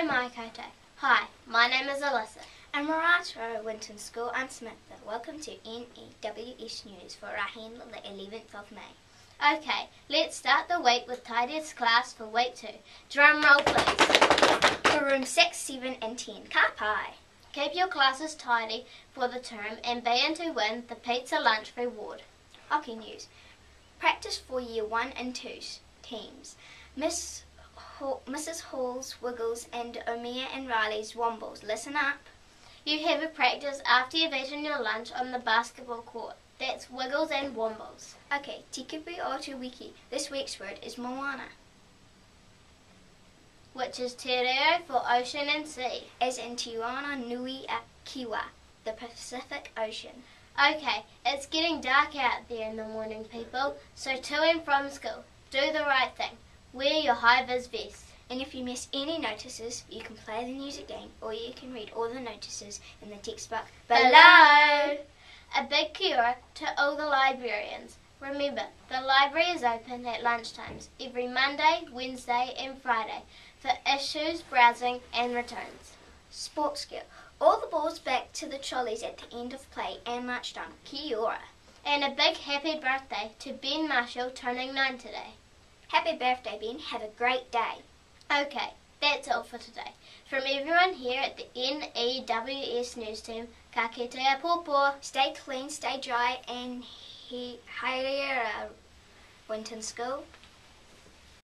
mai koutou. Hi, my name is Alyssa. And Marata Winton School and Samantha. Welcome to NEWS News for Raheen the 11th of May. Okay, let's start the week with tidiest class for week 2. Drum roll please. For room 6, 7 and 10, ka pai. Keep your classes tidy for the term and be in to win the pizza lunch reward. Hockey news. Practice for year 1 and 2 teams. Mrs. Hall's Wiggles and Omea and Riley's Wombles. Listen up. You have a practice after you've eaten your lunch on the basketball court. That's Wiggles and Wombles. Okay, Tikupu Otu Wiki. This week's word is moana, which is te reo for ocean and sea. As in Tiwana Nui a Kiwa, the Pacific Ocean. Okay, it's getting dark out there in the morning, people, so to and from school, do the right thing. Wear your high-vis vest. And if you miss any notices, you can play the music game or you can read all the notices in the textbook below. A big kia ora to all the librarians. Remember, the library is open at lunchtimes every Monday, Wednesday and Friday for issues, browsing and returns. Sports gear. All the balls back to the trolleys at the end of play and march down. Kia ora. And a big happy birthday to Ben Marshall turning 9 today. Happy birthday, Ben. Have a great day. Okay, that's all for today. From everyone here at the NEWS News Team, ka kitea pōpō. Stay clean, stay dry, and Haere Winton School.